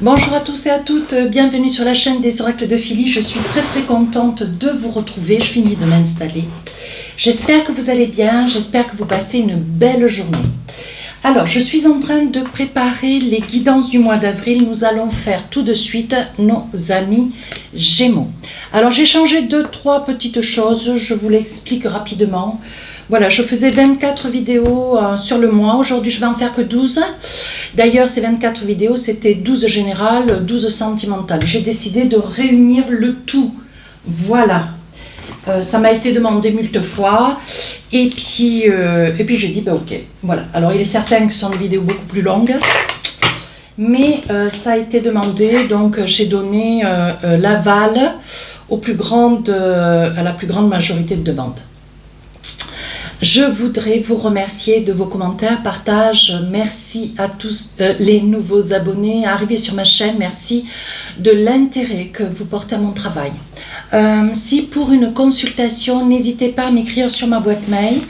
Bonjour à tous et à toutes, bienvenue sur la chaîne des oracles de Philly. Je suis très contente de vous retrouver, je finis de m'installer. J'espère que vous allez bien, j'espère que vous passez une belle journée. Alors, je suis en train de préparer les guidances du mois d'avril. Nous allons faire tout de suite nos amis Gémeaux. Alors, j'ai changé 2-3 petites choses, je vous l'explique rapidement. Voilà, je faisais 24 vidéos sur le mois. Aujourd'hui, je vais en faire que 12. D'ailleurs, ces 24 vidéos, c'était 12 générales, 12 sentimentales. J'ai décidé de réunir le tout. Voilà. Ça m'a été demandé moult fois. Et puis j'ai dit, ben ok. Voilà. Alors, il est certain que ce sont des vidéos beaucoup plus longues. Mais ça a été demandé, donc j'ai donné l'aval à la plus grande majorité de demandes. Je voudrais vous remercier de vos commentaires, partages, merci à tous les nouveaux abonnés arrivés sur ma chaîne, merci de l'intérêt que vous portez à mon travail. Si pour une consultation, n'hésitez pas à m'écrire sur ma boîte mail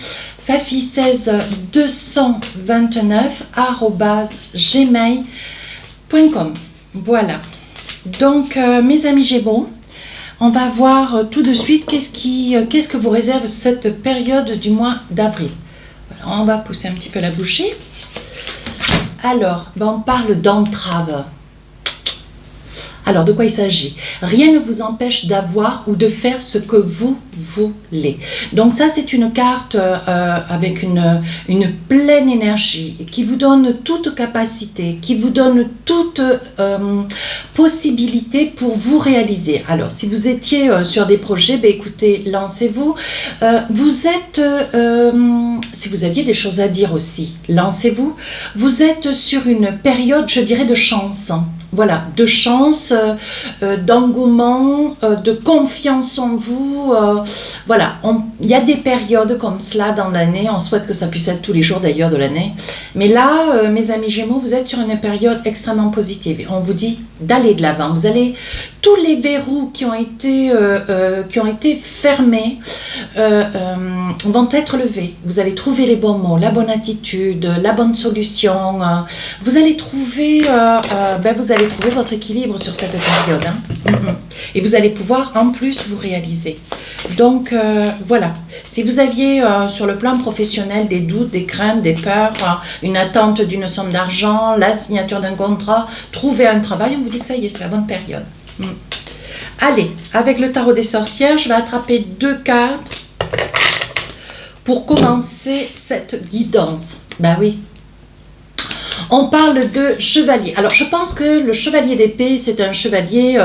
fafi16229@gmail.com. Voilà, donc mes amis Gémeaux, on va voir tout de suite qu'est-ce que vous réserve cette période du mois d'avril. Voilà, on va pousser un petit peu la bouchée. Alors, on parle d'entrave. Alors, de quoi il s'agit? Rien ne vous empêche d'avoir ou de faire ce que vous voulez. Donc ça, c'est une carte avec une pleine énergie qui vous donne toute capacité, qui vous donne toute possibilité pour vous réaliser. Alors, si vous étiez sur des projets, écoutez, lancez-vous. Si vous aviez des choses à dire aussi, lancez-vous. Vous êtes sur une période, je dirais, de chance. Voilà, de chance, d'engouement, de confiance en vous. Voilà, il y a des périodes comme cela dans l'année. On souhaite que ça puisse être tous les jours d'ailleurs de l'année. Mais là, mes amis Gémeaux, vous êtes sur une période extrêmement positive. On vous dit d'aller de l'avant. Vous allez, tous les verrous qui ont été fermés vont être levés. Vous allez trouver les bons mots, la bonne attitude, la bonne solution. Vous allez trouver votre équilibre sur cette période. Et vous allez pouvoir en plus vous réaliser. Donc voilà, si vous aviez sur le plan professionnel des doutes, des craintes, des peurs, une attente d'une somme d'argent, la signature d'un contrat, trouver un travail, on vous dit que ça y est, c'est la bonne période. Allez, avec le tarot des sorcières, je vais attraper 2 cartes pour commencer cette guidance. Ben oui. On parle de chevalier. Alors, je pense que le chevalier d'épée, c'est un chevalier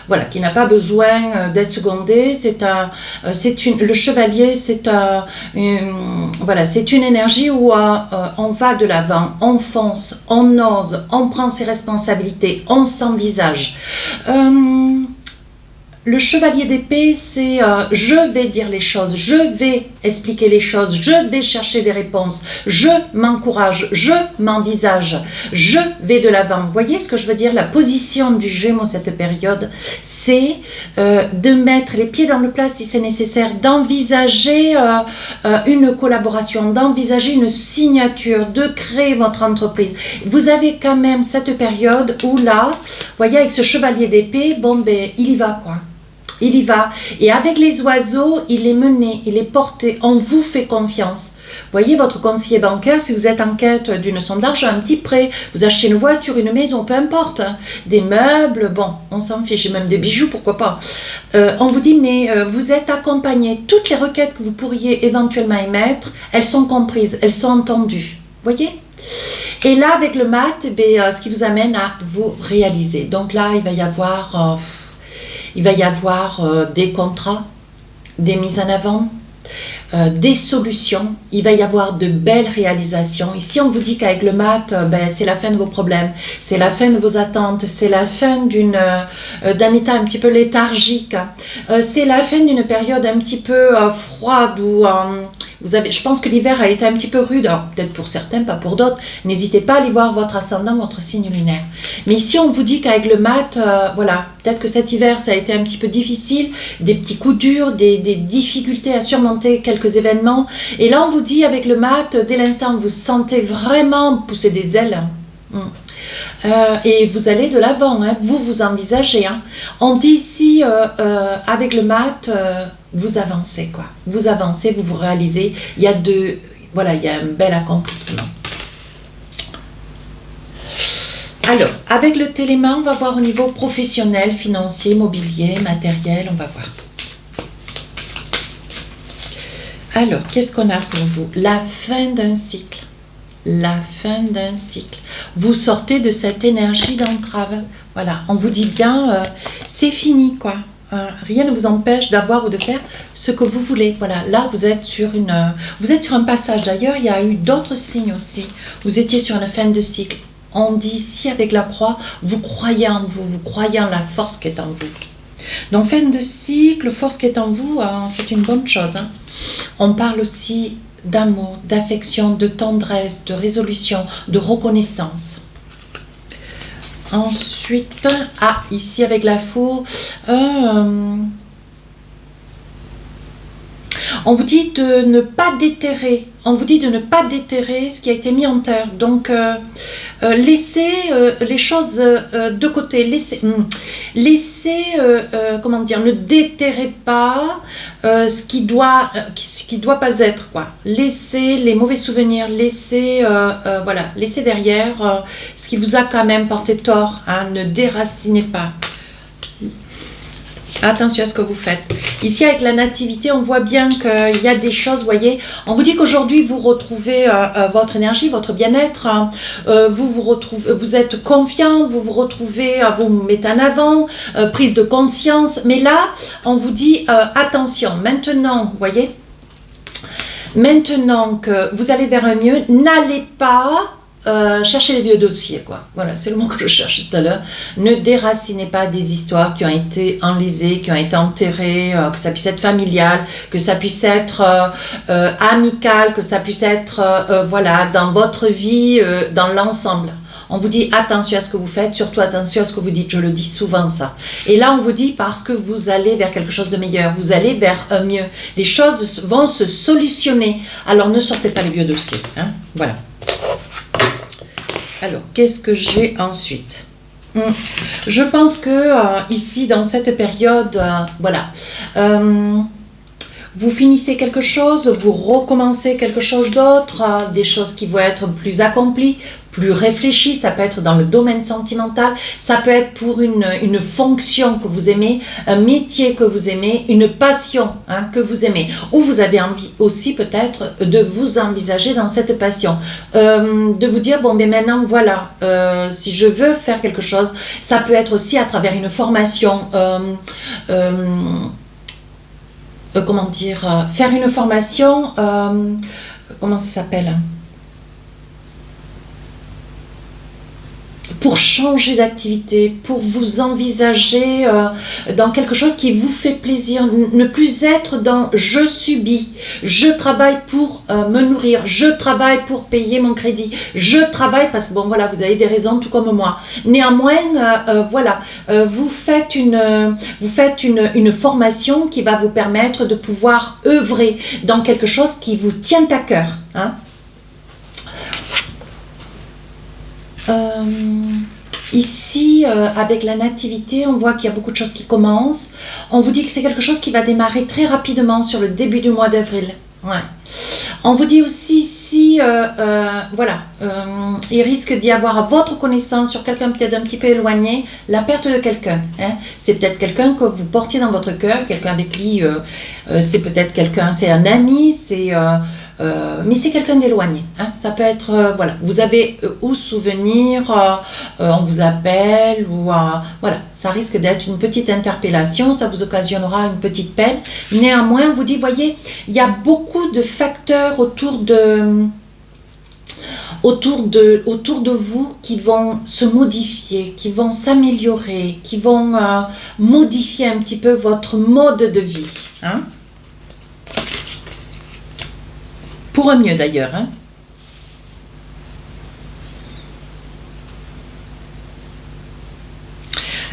voilà, qui n'a pas besoin d'être secondé. Le chevalier, c'est une énergie où on va de l'avant, on fonce, on ose, on prend ses responsabilités, on s'envisage. Le chevalier d'épée, c'est je vais dire les choses, je vais expliquer les choses, je vais chercher des réponses, je m'encourage, je m'envisage, je vais de l'avant. Vous voyez ce que je veux dire? La position du Gémeaux cette période, c'est de mettre les pieds dans le plat si c'est nécessaire, d'envisager une collaboration, d'envisager une signature, de créer votre entreprise. Vous avez quand même cette période où là, vous voyez, avec ce chevalier d'épée, il y va quoi. Il y va. Et avec les oiseaux, il est mené, il est porté. On vous fait confiance. Voyez, votre conseiller bancaire, si vous êtes en quête d'une somme d'argent, un petit prêt, vous achetez une voiture, une maison, peu importe, des meubles, bon, on s'en fiche, même des bijoux, pourquoi pas. On vous dit, mais vous êtes accompagné. Toutes les requêtes que vous pourriez éventuellement émettre, elles sont comprises, elles sont entendues. Voyez? Et là, avec le mat, ce qui vous amène à vous réaliser. Donc là, il va y avoir... des contrats, des mises en avant, des solutions, il va y avoir de belles réalisations. Ici, on vous dit qu'avec le mat, c'est la fin de vos problèmes, c'est la fin de vos attentes, c'est la fin d'un état un petit peu léthargique, c'est la fin d'une période un petit peu froide où... je pense que l'hiver a été un petit peu rude, alors peut-être pour certains, pas pour d'autres. N'hésitez pas à aller voir votre ascendant, votre signe lunaire. Mais ici, on vous dit qu'avec le mat, voilà, peut-être que cet hiver, ça a été un petit peu difficile, des petits coups durs, des difficultés à surmonter quelques événements. Et là, on vous dit, avec le mat, dès l'instant où vous sentez vraiment pousser des ailes, Et vous allez de l'avant, hein, vous vous envisagez. Hein. On dit ici, avec le mat, vous avancez, quoi. Vous avancez, vous vous réalisez. Il y a voilà, il y a un bel accomplissement. Alors, avec le téléma, on va voir au niveau professionnel, financier, immobilier, matériel, on va voir. Alors, qu'est-ce qu'on a pour vous? La fin d'un cycle. La fin d'un cycle. Vous sortez de cette énergie d'entrave. Voilà, on vous dit bien, c'est fini, quoi. Rien ne vous empêche d'avoir ou de faire ce que vous voulez. Voilà, là, vous êtes sur un passage. D'ailleurs, il y a eu d'autres signes aussi. Vous étiez sur une fin de cycle. On dit ici avec la croix, vous croyez en vous, vous croyez en la force qui est en vous. Donc, fin de cycle, force qui est en vous, c'est une bonne chose. Hein. On parle aussi d'amour, d'affection, de tendresse, de résolution, de reconnaissance. Ensuite, ici avec la faux, on vous dit de ne pas déterrer. On vous dit de ne pas déterrer ce qui a été mis en terre. Donc, laissez les choses de côté. Laissez comment dire, ne déterrez pas ce qui doit pas être, quoi. Laissez les mauvais souvenirs, laissez voilà, laissez derrière ce qui vous a quand même porté tort. Hein, ne déracinez pas. Attention à ce que vous faites. Ici, avec la nativité, on voit bien qu'il y a des choses, vous voyez. On vous dit qu'aujourd'hui, vous retrouvez votre énergie, votre bien-être. Hein, vous retrouvez, vous êtes confiant, vous vous retrouvez, vous vous mettez en avant, prise de conscience. Mais là, on vous dit, attention, maintenant, vous voyez, maintenant que vous allez vers un mieux, n'allez pas chercher les vieux dossiers, quoi. Voilà, c'est le mot que je cherchais tout à l'heure. Ne déracinez pas des histoires qui ont été enlisées, qui ont été enterrées, que ça puisse être familial, que ça puisse être amical, que ça puisse être voilà, dans votre vie, dans l'ensemble. On vous dit attention à ce que vous faites, surtout attention à ce que vous dites. Je le dis souvent, ça. Et là, on vous dit parce que vous allez vers quelque chose de meilleur, vous allez vers un mieux. Les choses vont se solutionner. Alors, ne sortez pas les vieux dossiers. Hein, voilà. Alors, qu'est-ce que j'ai ensuite? Je pense que ici, dans cette période, voilà, vous finissez quelque chose, vous recommencez quelque chose d'autre, des choses qui vont être plus accomplies, plus réfléchies. Ça peut être dans le domaine sentimental, ça peut être pour une fonction que vous aimez, un métier que vous aimez, une passion que vous aimez, ou vous avez envie aussi peut-être de vous envisager dans cette passion, de vous dire bon, mais maintenant voilà, si je veux faire quelque chose, ça peut être aussi à travers une formation, comment dire, faire une formation, comment ça s'appelle, pour changer d'activité, pour vous envisager dans quelque chose qui vous fait plaisir, ne plus être dans je subis, je travaille pour me nourrir, je travaille pour payer mon crédit, je travaille parce que bon voilà, vous avez des raisons tout comme moi. Néanmoins, voilà, vous faites une formation qui va vous permettre de pouvoir œuvrer dans quelque chose qui vous tient à cœur. Hein. Ici, avec la nativité, on voit qu'il y a beaucoup de choses qui commencent. On vous dit que c'est quelque chose qui va démarrer très rapidement sur le début du mois d'avril. Ouais. On vous dit aussi ici, voilà, il risque d'y avoir à votre connaissance sur quelqu'un peut-être un petit peu éloigné, la perte de quelqu'un. Hein. C'est peut-être quelqu'un que vous portiez dans votre cœur, quelqu'un avec qui, c'est peut-être quelqu'un, c'est un ami, c'est... mais c'est quelqu'un d'éloigné. Hein. Ça peut être, voilà, vous avez ou souvenir, on vous appelle, ou voilà, ça risque d'être une petite interpellation, ça vous occasionnera une petite peine. Néanmoins, on vous dit, voyez, il y a beaucoup de facteurs autour de vous qui vont se modifier, qui vont s'améliorer, qui vont modifier un petit peu votre mode de vie. Hein. Pour un mieux d'ailleurs. Hein.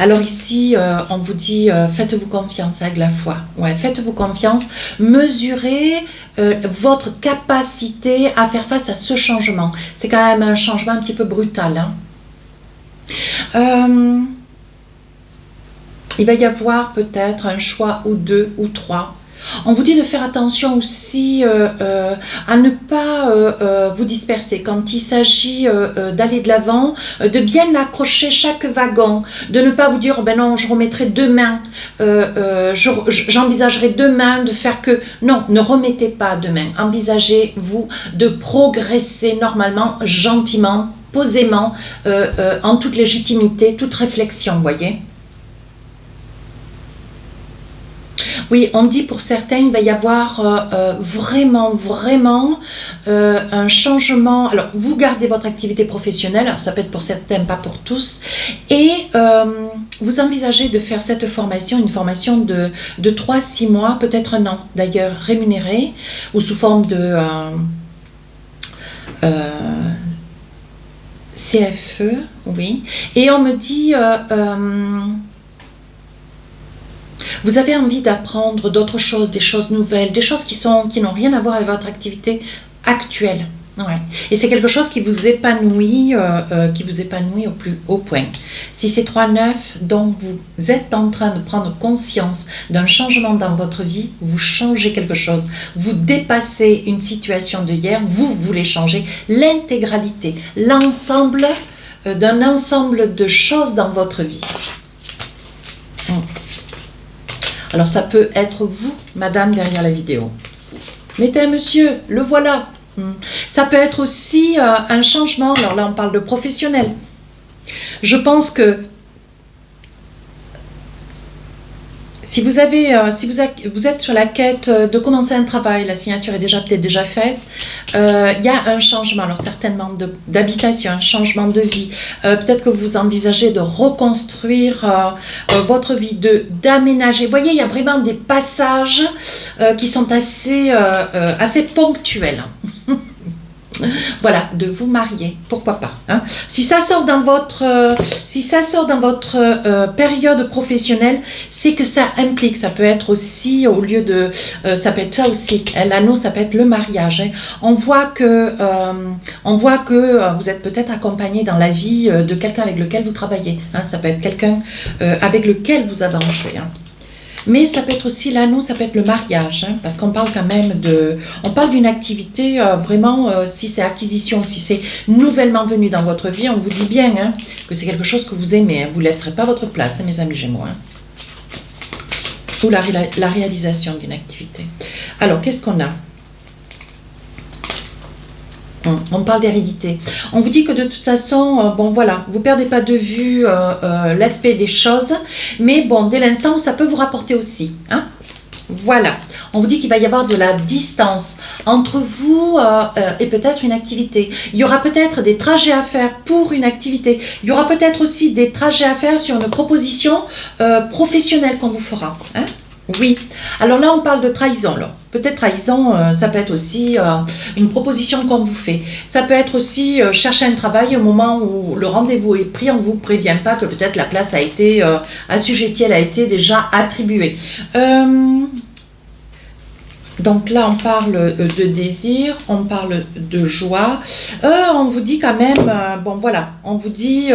Alors ici, on vous dit, faites-vous confiance avec la foi. Ouais, faites-vous confiance. Mesurez votre capacité à faire face à ce changement. C'est quand même un changement un petit peu brutal. Hein. Il va y avoir peut-être un choix ou deux ou trois. On vous dit de faire attention aussi à ne pas vous disperser quand il s'agit d'aller de l'avant, de bien accrocher chaque wagon, de ne pas vous dire oh ben non, je remettrai demain, j'envisagerai demain de faire que... Non, ne remettez pas demain, envisagez-vous de progresser normalement, gentiment, posément, en toute légitimité, toute réflexion, vous voyez. Oui, on dit pour certains, il va y avoir vraiment un changement. Alors, vous gardez votre activité professionnelle, alors ça peut être pour certains, pas pour tous, et vous envisagez de faire cette formation, une formation de 3-6 mois, peut-être un an d'ailleurs, rémunérée, ou sous forme de CFE, oui. Et on me dit... vous avez envie d'apprendre d'autres choses, des choses nouvelles, des choses qui n'ont rien à voir avec votre activité actuelle. Ouais. Et c'est quelque chose qui vous épanouit au plus haut point. Si c'est 3-9, donc vous êtes en train de prendre conscience d'un changement dans votre vie, vous changez quelque chose, vous dépassez une situation de hier, vous voulez changer l'intégralité, l'ensemble d'un ensemble de choses dans votre vie. Alors ça peut être vous, madame, derrière la vidéo. Mettez un monsieur, le voilà. Ça peut être aussi un changement, alors là on parle de professionnel. Je pense que si vous êtes sur la quête de commencer un travail, la signature est peut-être déjà faite, il y a un changement, alors certainement d'habitation, un changement de vie. Peut-être que vous envisagez de reconstruire votre vie, d'aménager. Vous voyez, il y a vraiment des passages qui sont assez ponctuels. Voilà, de vous marier, pourquoi pas. Hein. Si ça sort dans votre, période professionnelle, c'est que ça implique, ça peut être aussi au lieu de, ça peut être ça aussi. L'anneau, ça peut être le mariage. Hein. On voit que vous êtes peut-être accompagné dans la vie de quelqu'un avec lequel vous travaillez. Hein. Ça peut être quelqu'un avec lequel vous avancez. Hein. Mais ça peut être aussi l'anneau, ça peut être le mariage, hein, parce qu'on parle quand même on parle d'une activité vraiment, si c'est acquisition, si c'est nouvellement venu dans votre vie, on vous dit bien hein, que c'est quelque chose que vous aimez, hein, vous ne laisserez pas votre place, hein, mes amis Gémeaux. Hein. Ou la réalisation d'une activité. Alors, qu'est-ce qu'on a ? On parle d'hérédité. On vous dit que de toute façon, bon voilà, vous ne perdez pas de vue l'aspect des choses, mais bon, dès l'instant où ça peut vous rapporter aussi. Hein, voilà. On vous dit qu'il va y avoir de la distance entre vous et peut-être une activité. Il y aura peut-être des trajets à faire pour une activité. Il y aura peut-être aussi des trajets à faire sur une proposition professionnelle qu'on vous fera. Hein. Oui. Alors là, on parle de trahison. Peut-être trahison, ça peut être aussi une proposition qu'on vous fait. Ça peut être aussi chercher un travail au moment où le rendez-vous est pris, on ne vous prévient pas que peut-être la place a été assujettie, elle a été déjà attribuée. Donc là, on parle de désir, on parle de joie. On vous dit quand même, bon voilà, on vous dit,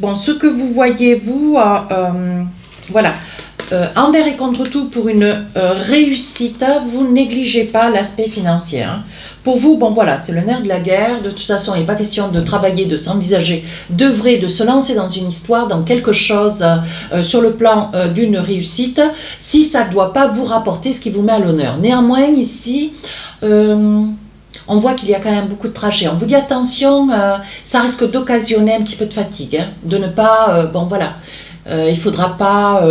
bon, ce que vous voyez, vous, voilà. Envers et contre tout pour une réussite, vous ne négligez pas l'aspect financier. Hein. Pour vous, bon voilà, c'est le nerf de la guerre. De toute façon, il n'est pas question de travailler, de s'envisager, d'œuvrer, de se lancer dans une histoire, dans quelque chose sur le plan d'une réussite, si ça ne doit pas vous rapporter ce qui vous met à l'honneur. Néanmoins, ici... on voit qu'il y a quand même beaucoup de trajets. On vous dit attention, ça risque d'occasionner un petit peu de fatigue, hein, de ne pas... bon voilà... il ne faudra pas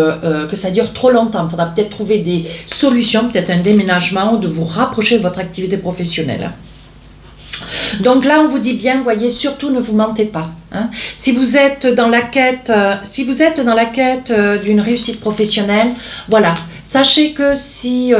que ça dure trop longtemps. Il faudra peut-être trouver des solutions, peut-être un déménagement, ou de vous rapprocher de votre activité professionnelle. Donc là, on vous dit bien, voyez, surtout ne vous mentez pas. Hein. Si vous êtes dans la quête, d'une réussite professionnelle, voilà. Sachez que si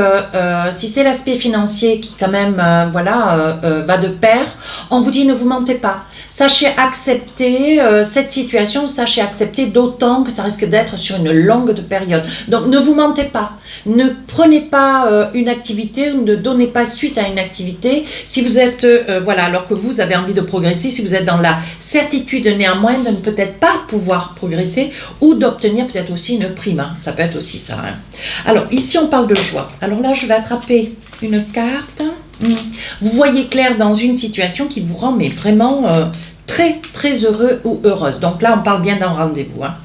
c'est l'aspect financier qui quand même va de pair, on vous dit ne vous mentez pas. Sachez accepter cette situation, sachez accepter d'autant que ça risque d'être sur une longue période. Donc ne vous mentez pas, ne prenez pas une activité ou ne donnez pas suite à une activité si vous êtes, voilà, alors que vous avez envie de progresser, si vous êtes dans la certitude néanmoins de ne peut-être pas pouvoir progresser ou d'obtenir peut-être aussi une prime, hein. Ça peut être aussi ça. Hein. Alors ici on parle de joie. Alors là je vais attraper une carte. Vous voyez clair dans une situation qui vous rend mais vraiment très très heureux ou heureuse. Donc là on parle bien d'un rendez-vous. Hein.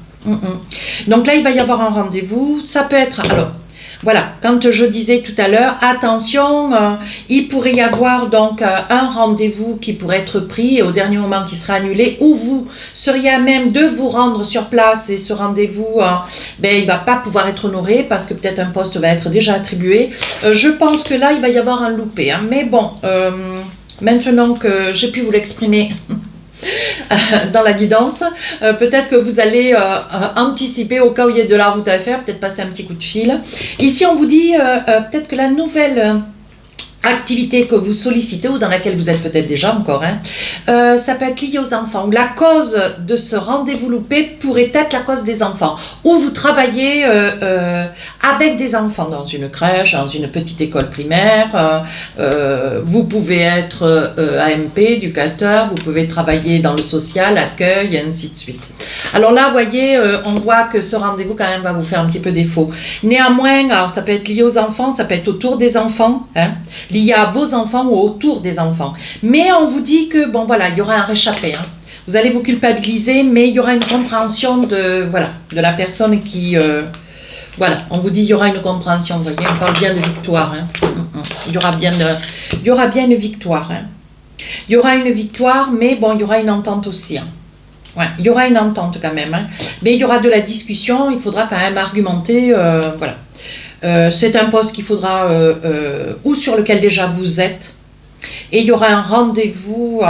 Donc là il va y avoir un rendez-vous. Ça peut être, alors voilà, quand je disais tout à l'heure, attention, il pourrait y avoir donc un rendez-vous qui pourrait être pris et au dernier moment qui sera annulé, ou vous seriez à même de vous rendre sur place et ce rendez-vous, ben, il ne va pas pouvoir être honoré parce que peut-être un poste va être déjà attribué. Je pense que là, il va y avoir un loupé. Hein. Mais bon, maintenant que j'ai pu vous l'exprimer dans la guidance, peut-être que vous allez anticiper au cas où il y ait de la route à faire, peut-être passer un petit coup de fil. Ici on vous dit peut-être que la nouvelle activité que vous sollicitez ou dans laquelle vous êtes peut-être déjà encore, hein, ça peut être lié aux enfants. La cause de ce rendez-vous loupé pourrait être la cause des enfants. Ou vous travaillez avec des enfants dans une crèche, dans une petite école primaire. Vous pouvez être AMP, éducateur, vous pouvez travailler dans le social, accueil, et ainsi de suite. Alors là, vous voyez, on voit que ce rendez-vous quand même va vous faire un petit peu défaut. Néanmoins, alors ça peut être lié aux enfants, ça peut être autour des enfants, hein, lié à vos enfants ou autour des enfants. Mais on vous dit que, bon voilà, il y aura un réchappé. Hein. Vous allez vous culpabiliser, mais il y aura une compréhension de, voilà, de la personne qui... voilà, on vous dit il y aura une compréhension, vous voyez, on parle bien de victoire. Hein. Il y aura bien une victoire. Hein. Il y aura une victoire, mais bon, il y aura une entente aussi. Hein. Ouais, il y aura une entente quand même. Hein. Mais il y aura de la discussion, il faudra quand même argumenter, voilà. C'est un poste qu'il faudra, ou sur lequel déjà vous êtes, et il y aura un rendez-vous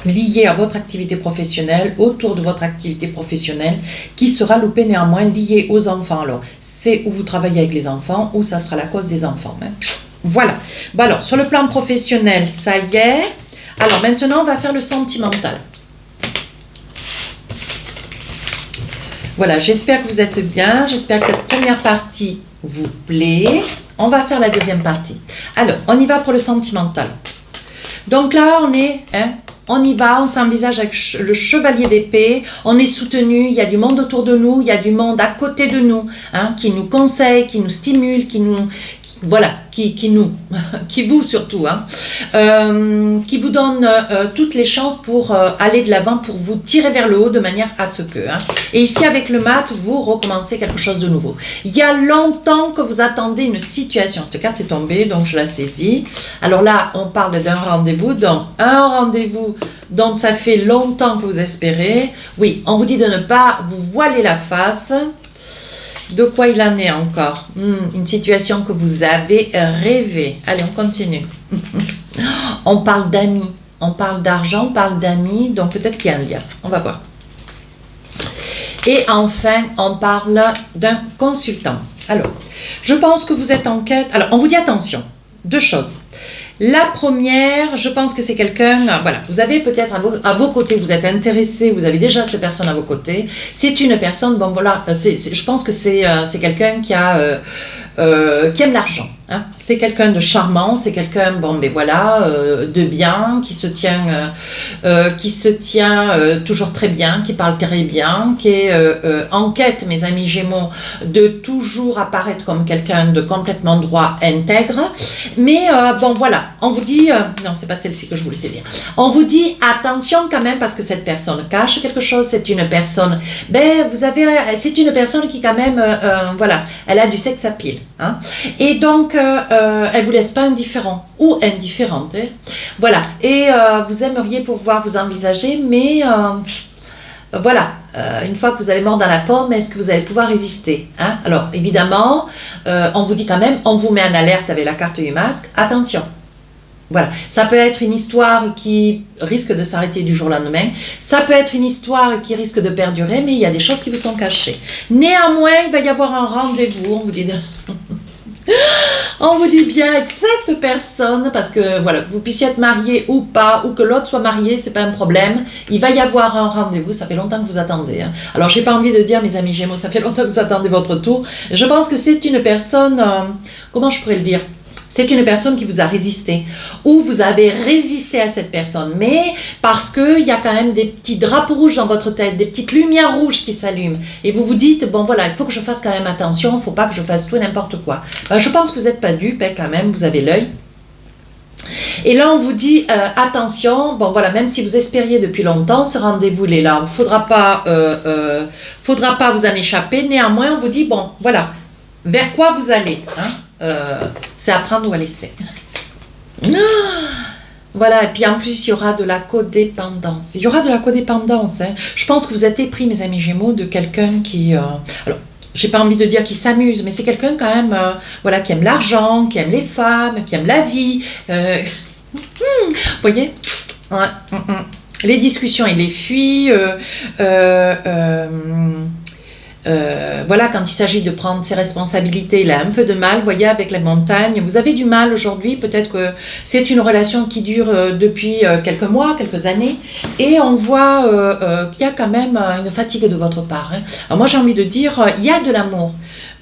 lié à votre activité professionnelle, autour de votre activité professionnelle, qui sera loupé néanmoins lié aux enfants. Alors, c'est où vous travaillez avec les enfants, ou ça sera la cause des enfants. Hein. Voilà. Bon alors, sur le plan professionnel, ça y est. Alors maintenant, on va faire le sentimental. Voilà, j'espère que vous êtes bien, j'espère que cette première partie vous plaît. On va faire la deuxième partie. Alors, on y va pour le sentimental. Donc là, on est, hein, on y va, on s'envisage avec le chevalier d'épée, on est soutenu, il y a du monde autour de nous, il y a du monde à côté de nous, hein, qui nous conseille, qui nous stimule, voilà, qui vous surtout, hein, qui vous donne toutes les chances pour aller de l'avant, pour vous tirer vers le haut de manière à ce que. Hein. Et ici avec le mat, vous recommencez quelque chose de nouveau. Il y a longtemps que vous attendez une situation. Cette carte est tombée, donc je la saisis. Alors là, on parle d'un rendez-vous, donc un rendez-vous dont ça fait longtemps que vous espérez. Oui, on vous dit de ne pas vous voiler la face. De quoi il en est encore? Une situation que vous avez rêvé. Allez, on continue. On parle d'amis, on parle d'argent, on parle d'amis, donc peut-être qu'il y a un lien. On va voir. Et enfin, on parle d'un consultant. Alors, je pense que vous êtes en quête... Alors, on vous dit attention, deux choses. La première, je pense que c'est quelqu'un, voilà, vous avez peut-être à vos côtés, vous êtes intéressé, vous avez déjà cette personne à vos côtés. C'est une personne, bon voilà, je pense que c'est quelqu'un qui aime l'argent. Hein. C'est quelqu'un de charmant, c'est quelqu'un, bon, mais voilà, de bien, qui se tient toujours très bien, qui parle très bien, qui est en quête, mes amis Gémeaux, de toujours apparaître comme quelqu'un de complètement droit, intègre. Mais bon, voilà, on vous dit, non, c'est pas celle-ci que je voulais saisir. On vous dit attention quand même parce que cette personne cache quelque chose. C'est une personne, ben, c'est une personne qui quand même, voilà, elle a du sex appeal. Hein. Et donc, elle vous laisse pas indifférent ou indifférente. Hein. Voilà. Et vous aimeriez pouvoir vous envisager, mais voilà, une fois que vous allez mordre dans la pomme, est-ce que vous allez pouvoir résister? Hein? Alors, évidemment, on vous dit quand même, on vous met en alerte avec la carte du masque. Attention. Voilà, ça peut être une histoire qui risque de s'arrêter du jour au lendemain, ça peut être une histoire qui risque de perdurer, mais il y a des choses qui vous sont cachées. Néanmoins, il va y avoir un rendez-vous, on vous dit... On vous dit bien avec cette personne, parce que voilà, que vous puissiez être marié ou pas, ou que l'autre soit marié, c'est pas un problème. Il va y avoir un rendez-vous, ça fait longtemps que vous attendez. Hein. Alors, j'ai pas envie de dire, mes amis Gémeaux, ça fait longtemps que vous attendez votre tour. Je pense que c'est une personne, comment je pourrais le dire? C'est une personne qui vous a résisté, ou vous avez résisté à cette personne, mais parce qu'il y a quand même des petits drapeaux rouges dans votre tête, des petites lumières rouges qui s'allument, et vous vous dites, bon voilà, il faut que je fasse quand même attention, il ne faut pas que je fasse tout et n'importe quoi. Ben, je pense que vous n'êtes pas dupe, hein, quand même, vous avez l'œil. Et là, on vous dit, attention, bon voilà, même si vous espériez depuis longtemps, ce rendez-vous il est là, il ne faudra pas vous en échapper, néanmoins, on vous dit, bon voilà, vers quoi vous allez, hein? C'est à prendre ou à laisser. Voilà, et puis en plus, il y aura de la codépendance. Il y aura de la codépendance. Hein. Je pense que vous êtes épris, mes amis Gémeaux, de quelqu'un qui... alors, j'ai pas envie de dire qui s'amuse, mais c'est quelqu'un quand même voilà, qui aime l'argent, qui aime les femmes, qui aime la vie. Vous voyez ouais, les discussions, il les fuit. Voilà, quand il s'agit de prendre ses responsabilités, il a un peu de mal, vous voyez, avec les montagnes. Vous avez du mal aujourd'hui, peut-être que c'est une relation qui dure depuis quelques mois, quelques années, et on voit qu'il y a quand même une fatigue de votre part. Hein. Alors moi, j'ai envie de dire, il y a de l'amour,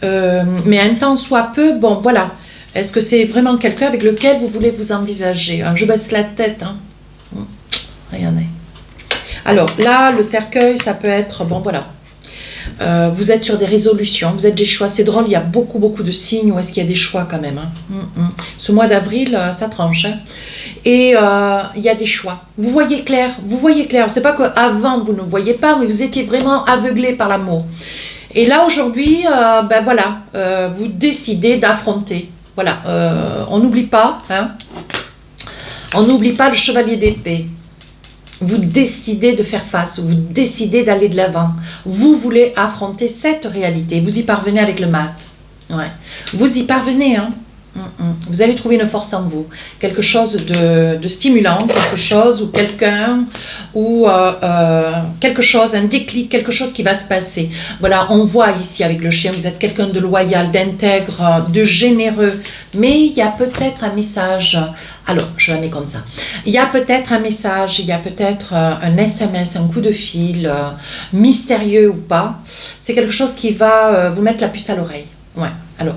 mais un temps soit peu, bon, voilà. Est-ce que c'est vraiment quelqu'un avec lequel vous voulez vous envisager? Je baisse la tête, hein. Regardez. Alors là, le cercueil, ça peut être, bon, voilà. Vous êtes sur des résolutions, vous êtes des choix. C'est drôle, il y a beaucoup de signes où est-ce qu'il y a des choix quand même. Hein. Ce mois d'avril, ça tranche. Hein. Et il y a des choix. Vous voyez clair, vous voyez clair. C'est pas qu'avant vous ne voyez pas, mais vous étiez vraiment aveuglé par l'amour. Et là aujourd'hui, ben voilà, vous décidez d'affronter. Voilà, on n'oublie pas, hein. On n'oublie pas le chevalier d'épée. Vous décidez de faire face, vous décidez d'aller de l'avant. Vous voulez affronter cette réalité. Vous y parvenez avec le mat. Ouais. Vous y parvenez, hein. Vous allez trouver une force en vous, quelque chose de stimulant, quelque chose ou quelqu'un, ou quelque chose, un déclic, quelque chose qui va se passer. Voilà, on voit ici avec le chien, vous êtes quelqu'un de loyal, d'intègre, de généreux, mais il y a peut-être un message. Alors, je la mets comme ça. Il y a peut-être un message, il y a peut-être un SMS, un coup de fil, mystérieux ou pas. C'est quelque chose qui va vous mettre la puce à l'oreille. Ouais, alors...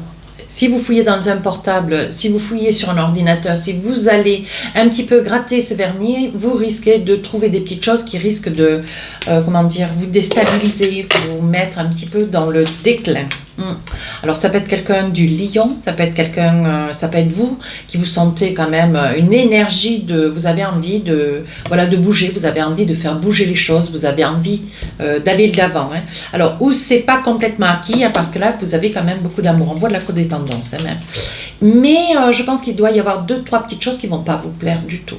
Si vous fouillez dans un portable, si vous fouillez sur un ordinateur, si vous allez un petit peu gratter ce vernis, vous risquez de trouver des petites choses qui risquent de, comment dire, vous déstabiliser, vous mettre un petit peu dans le déclin. Alors ça peut être quelqu'un du lion, ça peut être quelqu'un, ça peut être vous qui vous sentez quand même une énergie de, vous avez envie de, voilà, de bouger, vous avez envie de faire bouger les choses, vous avez envie d'aller de l'avant. Hein. Alors où c'est pas complètement acquis, hein, parce que là vous avez quand même beaucoup d'amour, on voit de la codépendance hein, même. Mais je pense qu'il doit y avoir 2-3 petites choses qui vont pas vous plaire du tout.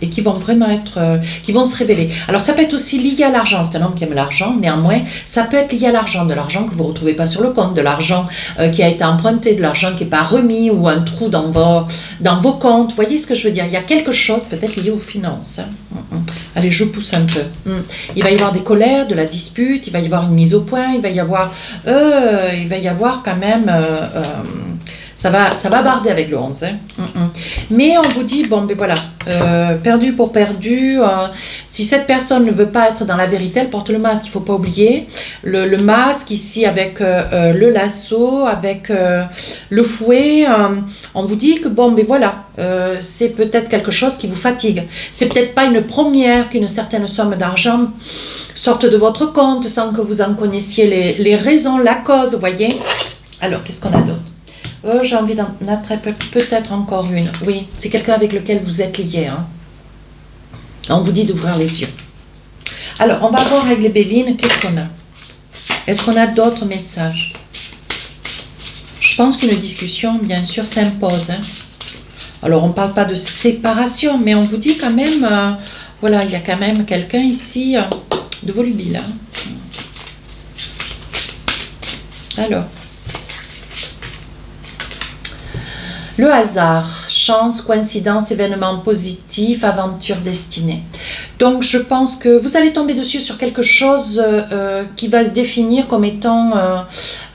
Et qui vont vraiment être, qui vont se révéler. Alors ça peut être aussi lié à l'argent, c'est un homme qui aime l'argent, néanmoins, ça peut être lié à l'argent, de l'argent que vous ne retrouvez pas sur le compte, de l'argent qui a été emprunté, de l'argent qui n'est pas remis, ou un trou dans vos comptes, vous voyez ce que je veux dire, il y a quelque chose peut-être lié aux finances. Hein. Allez, je pousse un peu. Il va y avoir des colères, de la dispute, il va y avoir une mise au point, il va y avoir quand même... ça va barder avec le 11. Hein. Mais on vous dit, bon, ben voilà, perdu pour perdu. Si cette personne ne veut pas être dans la vérité, elle porte le masque, il ne faut pas oublier. Le masque ici avec le lasso, avec le fouet. On vous dit que, bon, ben voilà, c'est peut-être quelque chose qui vous fatigue. C'est peut-être pas une première qu'une certaine somme d'argent sorte de votre compte sans que vous en connaissiez les raisons, la cause, vous voyez. Alors, qu'est-ce qu'on a d'autre? J'ai envie d'en attraper peut-être encore une. Oui, c'est quelqu'un avec lequel vous êtes lié. Hein. On vous dit d'ouvrir les yeux. Alors, on va voir avec les Bélines, qu'est-ce qu'on a? Est-ce qu'on a d'autres messages? Je pense qu'une discussion, bien sûr, s'impose. Hein. Alors, on ne parle pas de séparation, mais on vous dit quand même, voilà, il y a quand même quelqu'un ici de volubile. Hein. Alors... Le hasard, chance, coïncidence, événement positif, aventure destinée. Donc je pense que vous allez tomber dessus sur quelque chose qui va se définir comme étant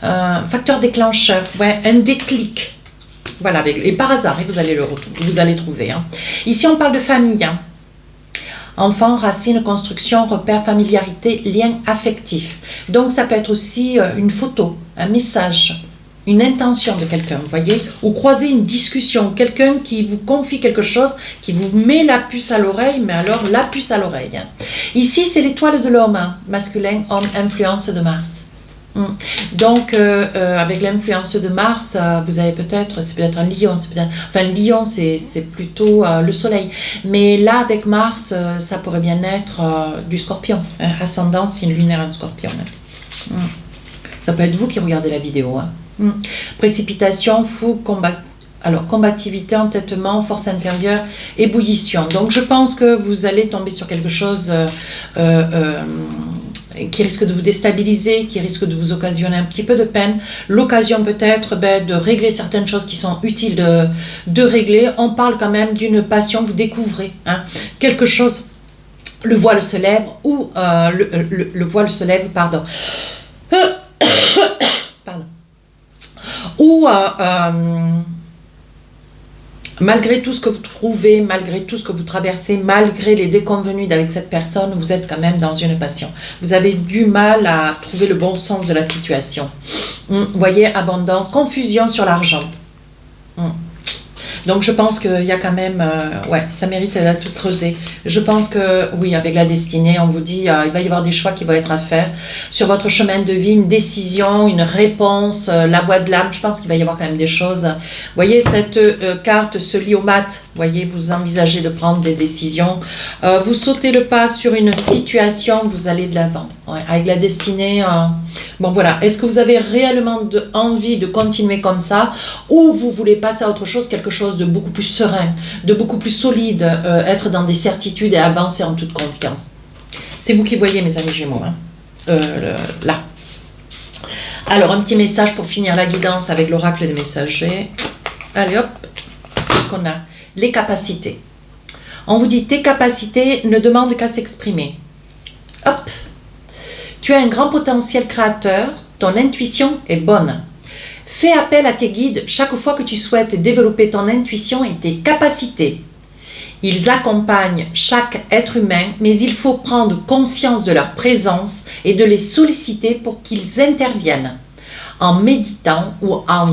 un facteur déclencheur, ouais, un déclic. Voilà, et par hasard, vous allez trouver. Hein. Ici, on parle de famille. Hein. Enfant, racine, construction, repère, familiarité, lien affectif. Donc ça peut être aussi une photo, un message, une intention de quelqu'un, vous voyez, ou croiser une discussion, quelqu'un qui vous confie quelque chose, qui vous met la puce à l'oreille, mais alors la puce à l'oreille. Hein. Ici, c'est l'étoile de l'homme, hein, masculin, homme, influence de Mars. Donc, avec l'influence de Mars, vous avez c'est peut-être un lion, enfin le lion c'est plutôt le soleil, mais là avec Mars, ça pourrait bien être du scorpion, hein, ascendant signe lunaire en scorpion. Hein. Ça peut être vous qui regardez la vidéo. Hein. Précipitation, fou, combativité, entêtement, force intérieure, ébullition. Donc je pense que vous allez tomber sur quelque chose qui risque de vous déstabiliser, qui risque de vous occasionner un petit peu de peine. L'occasion peut-être de régler certaines choses qui sont utiles de régler. On parle quand même d'une passion, vous découvrez hein, quelque chose. Le voile se lève ou le voile se lève, pardon. Pardon. Ou malgré tout ce que vous trouvez, malgré tout ce que vous traversez, malgré les déconvenues avec cette personne, vous êtes quand même dans une passion. Vous avez du mal à trouver le bon sens de la situation. Vous voyez, abondance, confusion sur l'argent. Donc je pense qu'il y a quand même, ouais, ça mérite d'être creusé. Je pense que, oui, avec la destinée, on vous dit, il va y avoir des choix qui vont être à faire sur votre chemin de vie, une décision, une réponse, la voie de l'âme. Je pense qu'il va y avoir quand même des choses. Vous voyez, cette carte se lie au mat. Vous voyez, vous envisagez de prendre des décisions. Vous sautez le pas sur une situation, vous allez de l'avant. Ouais, avec la destinée, bon voilà, est-ce que vous avez réellement envie de continuer comme ça ou vous voulez passer à autre chose, quelque chose de beaucoup plus serein, de beaucoup plus solide, être dans des certitudes et avancer en toute confiance. C'est vous qui voyez mes amis Gémeaux, hein. Là. Alors un petit message pour finir la guidance avec l'oracle des messagers. Allez hop, qu'est-ce qu'on a? Les capacités. On vous dit tes capacités ne demandent qu'à s'exprimer. Hop. Tu as un grand potentiel créateur, ton intuition est bonne. Fais appel à tes guides chaque fois que tu souhaites développer ton intuition et tes capacités. Ils accompagnent chaque être humain, mais il faut prendre conscience de leur présence et de les solliciter pour qu'ils interviennent. En méditant ou en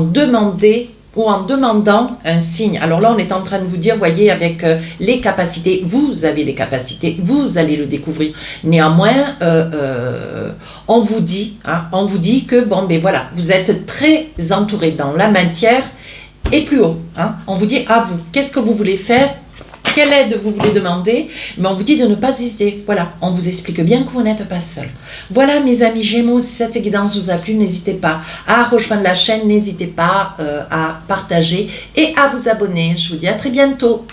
demandant un signe. Alors là, on est en train de vous dire, voyez, avec les capacités, vous avez des capacités, vous allez le découvrir. Néanmoins, on vous dit que, bon, ben voilà, vous êtes très entouré dans la matière et plus haut. Hein. On vous dit, à vous, qu'est-ce que vous voulez faire? Quelle aide vous voulez demander? Mais on vous dit de ne pas hésiter. Voilà, on vous explique bien que vous n'êtes pas seul. Voilà mes amis Gémeaux, si cette guidance vous a plu, n'hésitez pas à rejoindre la chaîne, n'hésitez pas à partager et à vous abonner. Je vous dis à très bientôt.